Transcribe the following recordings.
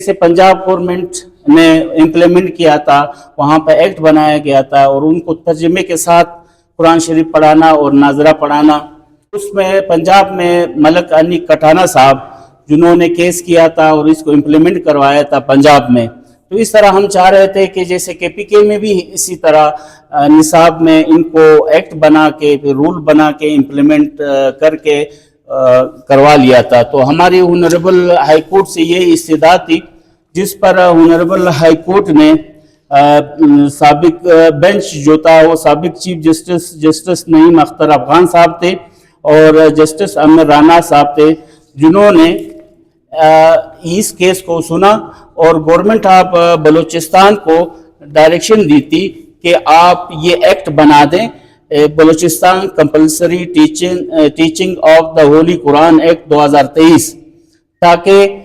جیسے پنجاب گورنمنٹ نے امپلیمنٹ کیا تھا، وہاں پہ ایکٹ بنایا گیا تھا اور ان کو ترجمے کے ساتھ قرآن شریف پڑھانا اور ناظرہ پڑھانا، اس میں پنجاب میں ملک علی کٹھانہ صاحب جنہوں نے کیس کیا تھا اور اس کو امپلیمنٹ کروایا تھا پنجاب میں. تو اس طرح ہم چاہ رہے تھے کہ جیسے کے پی کے میں بھی اسی طرح نصاب میں ان کو ایکٹ بنا کے پھر رول بنا کے امپلیمنٹ کر کے کروا لیا تھا. تو ہماری آنریبل ہائی کورٹ سے یہ استدعا تھی، جس پر آنریبل ہائی کورٹ نے سابق بینچ جو تھا وہ سابق چیف جسٹس نعیم اختر افغان صاحب تھے اور جسٹس امر رانا صاحب تھے، جنہوں نے اس کیس کو سنا اور گورنمنٹ آف بلوچستان کو ڈائریکشن دی تھی کہ آپ یہ ایکٹ بنا دیں، Balochistan compulsory teaching of the holy Quran act 2023، تاکہ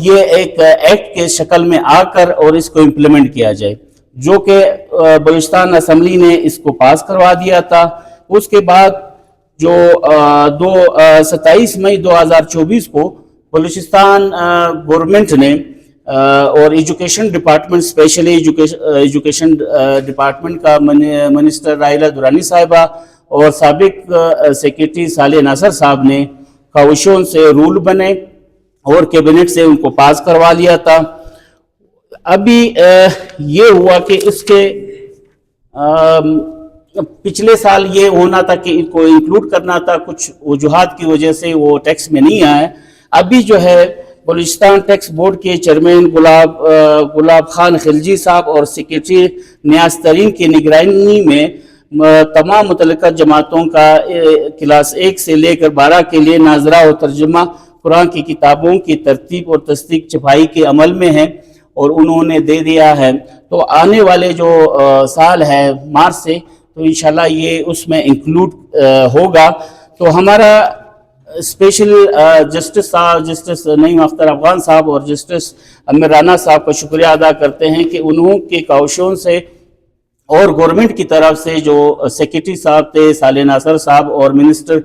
یہ ایک ایکٹ کے شکل میں آ کر اور اس کو امپلیمنٹ کیا جائے، جو کہ بلوچستان اسمبلی نے اس کو پاس کروا دیا تھا. اس کے بعد جو 27 مئی 2024 کو بلوچستان گورنمنٹ نے اور education department specially education department کا منسٹر راحیلہ درانی صاحبہ اور سابق سیکریٹری صالح ناصر صاحب نے خواہشوں سے رول بنے اور کیبنٹ سے ان کو پاس کروا لیا تھا. ابھی یہ ہوا کہ اس کے پچھلے سال یہ ہونا تھا کہ ان کو انکلوڈ کرنا تھا، کچھ وجوہات کی وجہ سے وہ ٹیکس میں نہیں آئے. ابھی جو ہے بلوچستان ٹیکس بورڈ کے چیئرمین گلاب خان خلجی صاحب اور سیکریٹری نیاز ترین کی نگرانی میں تمام متعلقہ جماعتوں کا کلاس 1 سے لے کر 12 کے لیے ناظرہ اور ترجمہ قرآن کی کتابوں کی ترتیب اور تصدیق چھپائی کے عمل میں ہے اور انہوں نے دے دیا ہے. تو آنے والے جو سال ہے مارچ سے تو انشاءاللہ یہ اس میں انکلوڈ ہوگا. تو ہمارا اسپیشل جسٹس نعیم اختر افغان صاحب اور جسٹس امر رانا صاحب کا شکریہ ادا کرتے ہیں کہ انہوں کے کوششوں سے اور گورنمنٹ کی طرف سے جو سیکریٹری صاحب تھے صالح ناصر صاحب اور منسٹر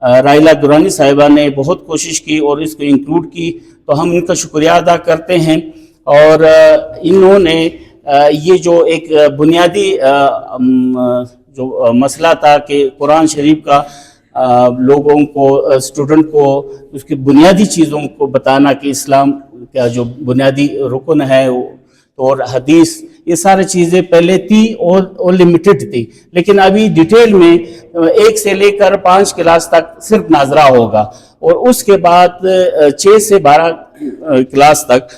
راحیلہ درانی صاحبہ نے بہت کوشش کی اور اس کو انکلوڈ کی، تو ہم ان کا شکریہ ادا کرتے ہیں. اور انہوں نے یہ جو ایک بنیادی جو مسئلہ تھا کہ قرآن شریف کا لوگوں کو اسٹوڈنٹ کو اس کی بنیادی چیزوں کو بتانا کہ اسلام کا جو بنیادی رکن ہے اور حدیث، یہ ساری چیزیں پہلے تھی اور لمیٹڈ تھی، لیکن ابھی ڈیٹیل میں 1 سے لے کر 5 کلاس تک صرف ناظرہ ہوگا اور اس کے بعد 6 سے 12 کلاس تک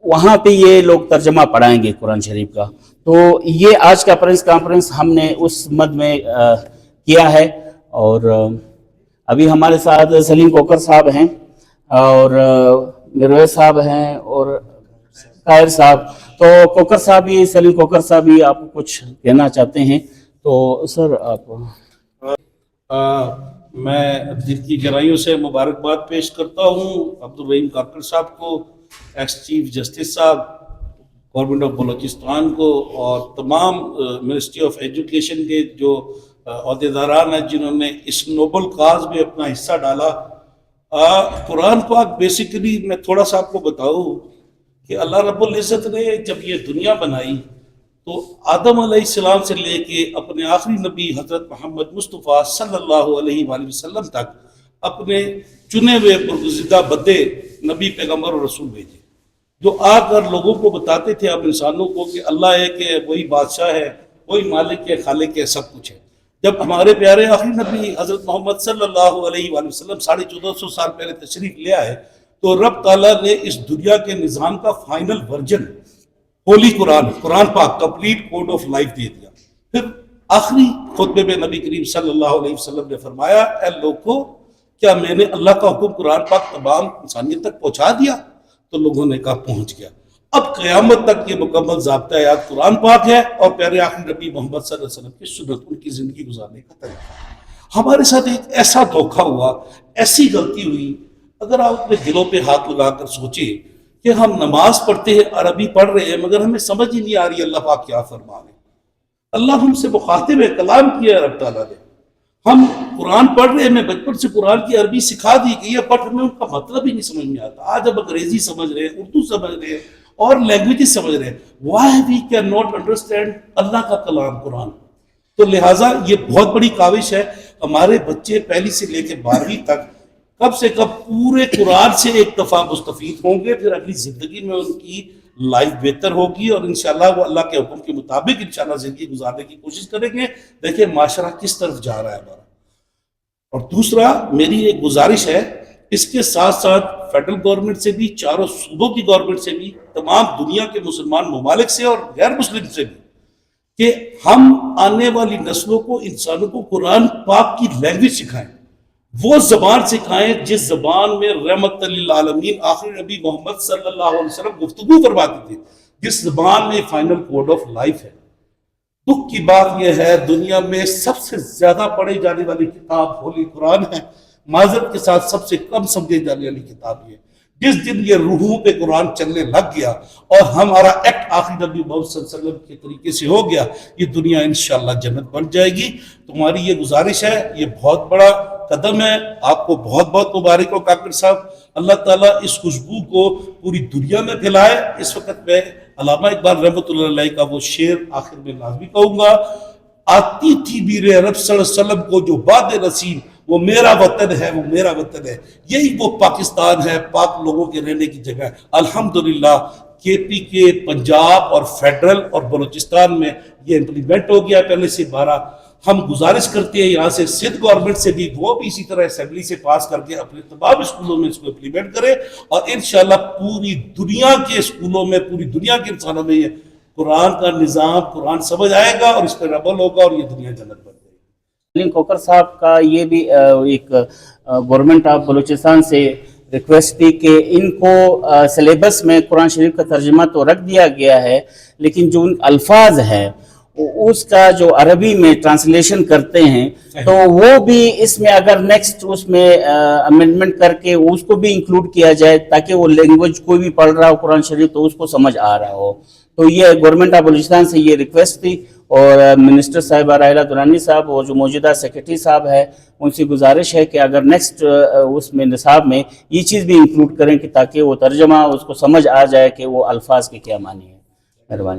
وہاں پہ یہ لوگ ترجمہ پڑھائیں گے قرآن شریف کا. تو یہ آج کا پریس کانفرنس ہم نے اس مد میں کیا ہے. اور ابھی ہمارے ساتھ سلیم کوکر صاحب ہیں اور مرویز صاحب ہیں اور طاہر صاحب. تو کوکر صاحب ہی سلیم کوکر صاحب ہی آپ کچھ کہنا چاہتے ہیں تو سر آپ. میں دل کی گہرائیوں سے مبارکباد پیش کرتا ہوں عبدالرحیم کاکڑ صاحب کو، ایکس چیف جسٹس صاحب، گورنمنٹ آف بلوچستان کو اور تمام منسٹری آف ایجوکیشن کے جو عہدیداران ہیں جنہوں نے اس نوبل کاز میں اپنا حصہ ڈالا. قرآن پاک بیسیکلی میں تھوڑا سا آپ کو بتاؤں کہ اللہ رب العزت نے جب یہ دنیا بنائی تو آدم علیہ السلام سے لے کے اپنے آخری نبی حضرت محمد مصطفیٰ صلی اللہ علیہ وآلہ وسلم تک اپنے چنے ہوئے برگزیدہ بدے نبی پیغمبر اور رسول بھیجے، جو آ کر لوگوں کو بتاتے تھے اب انسانوں کو کہ اللہ ہے کہ وہی بادشاہ ہے، وہی مالک ہے، خالق ہے، سب کچھ ہے. جب ہمارے پیارے آخری نبی حضرت محمد صلی اللہ علیہ وآلہ وسلم 1450 سال پہلے تشریف لے آئے تو رب تعالیٰ نے اس دنیا کے نظام کا فائنل ورژن ہولی قرآن پاک کمپلیٹ کوڈ آف لائف دے دیا. پھر آخری خطبے میں نبی کریم صلی اللہ علیہ وسلم نے فرمایا اے لوگوں، کیا میں نے اللہ کا حکم قرآن پاک تمام انسانیت تک پہنچا دیا؟ تو لوگوں نے کہا پہنچ گیا. اب قیامت تک یہ مکمل ضابطہ حیات قرآن پاک ہے اور پیارے آخری نبی محمد صلی اللہ علیہ وسلم کی سنت، ان کی زندگی گزارنے کا طریقہ. ہمارے ساتھ ایک ایسا دھوکہ ہوا، ایسی غلطی ہوئی. اگر آپ اپنے دلوں پہ ہاتھ لگا کر سوچیں کہ ہم نماز پڑھتے ہیں، عربی پڑھ رہے ہیں، مگر ہمیں سمجھ ہی نہیں آ رہی اللہ پاک کیا فرما رہے ہیں. اللہ ہم سے مخاطب ہے، کلام کیا ہے رب تعالیٰ نے. ہم قرآن پڑھ رہے ہیں, میں بچپن سے قرآن کی عربی سکھا دی گئی ہے, بٹ ہمیں ان کا مطلب ہی نہیں سمجھ میں آتا. آج ہم انگریزی سمجھ رہے ہیں, اردو سمجھ رہے ہیں اور لینگویجز سمجھ رہے ہیں. Why we can not understand اللہ کا کلام قرآن؟ تو لہٰذا یہ بہت بڑی کاوش ہے. ہمارے بچے پہلی سے لے کے 12ویں تک کم سے کم پورے قرآن سے ایک دفعہ مستفید ہوں گے, پھر اگلی زندگی میں ان کی لائف بہتر ہوگی اور انشاءاللہ وہ اللہ کے حکم کے مطابق انشاءاللہ زندگی گزارنے کی کوشش کریں گے. دیکھیں معاشرہ کس طرف جا رہا ہے ہمارا. اور دوسرا میری ایک گزارش ہے, اس کے ساتھ ساتھ فیڈرل گورنمنٹ سے بھی, چاروں صوبوں کی گورنمنٹ سے بھی, تمام دنیا کے مسلمان ممالک سے اور غیر مسلم سے بھی, کہ ہم آنے والی نسلوں کو, انسانوں کو قرآن پاک کی لینگویج سکھائیں, وہ زبان سکھائیں جس زبان میں رحمت للعالمین آخری نبی محمد صلی اللہ علیہ وسلم گفتگو فرماتے تھے, جس زبان میں فائنل کوڈ آف لائف ہے. دکھ کی بات یہ ہے دنیا میں سب سے زیادہ پڑھی جانے والی کتاب ہولی قرآن ہے, معذرت کے ساتھ سب سے کم سمجھی جانے والی کتاب یہ. جس دن یہ روحوں پہ قرآن چلنے لگ گیا اور ہمارا ایکٹ آخری نبی محمد صلی اللہ علیہ وسلم کے طریقے سے ہو گیا, یہ دنیا انشاءاللہ جنت بن جائے گی. تمہاری یہ گزارش ہے, یہ بہت بڑا قدم ہے, آپ کو بہت بہت مبارک ہو کاکڑ صاحب. اللہ تعالیٰ اس خوشبو کو پوری دنیا میں پھیلائے. اس وقت میں علامہ اقبال رحمۃ اللہ علیہ کا وہ شعر آخر میں لازمی کہوں گا, آتی تھی میر رب صلی اللہ علیہ وسلم کو جو باد نصیب, وہ میرا وطن ہے, وہ میرا وطن ہے. یہی وہ پاکستان ہے, پاک لوگوں کے رہنے کی جگہ ہے. الحمدللہ کے پی کے, پنجاب اور فیڈرل اور بلوچستان میں یہ امپلیمنٹ ہو گیا پہلے سے 12. ہم گزارش کرتے ہیں یہاں سے سندھ گورنمنٹ سے بھی, وہ بھی اسی طرح اسمبلی سے پاس کر کے اپنے تمام اسکولوں میں اس کو امپلیمنٹ کرے, اور انشاءاللہ پوری دنیا کے اسکولوں میں, پوری دنیا کے انسانوں میں یہ قرآن کا نظام, قرآن سمجھ آئے گا اور اس پر عمل ہوگا اور یہ دنیا جنت بن جائے گی. سلیم کوکر صاحب کا یہ بھی ایک گورنمنٹ آف بلوچستان سے ریکویسٹ تھی کہ ان کو سلیبس میں قرآن شریف کا ترجمہ تو رکھ دیا گیا ہے, لیکن جو ان الفاظ ہیں اس کا جو عربی میں ٹرانسلیشن کرتے ہیں تو وہ بھی اس میں اگر نیکسٹ اس میں امینڈمنٹ کر کے اس کو بھی انکلوڈ کیا جائے, تاکہ وہ لینگویج کوئی بھی پڑھ رہا ہو قرآن شریف تو اس کو سمجھ آ رہا ہو. تو یہ گورنمنٹ آف بلوچستان سے یہ ریکویسٹ تھی, اور منسٹر صاحبہ راحلہ درانی صاحب اور جو موجودہ سیکرٹری صاحب ہے ان سے گزارش ہے کہ اگر نیکسٹ اس میں نصاب میں یہ چیز بھی انکلوڈ کریں کہ تاکہ وہ ترجمہ اس کو سمجھ آ جائے کہ وہ الفاظ کے کیا معنی ہے. مہربانی.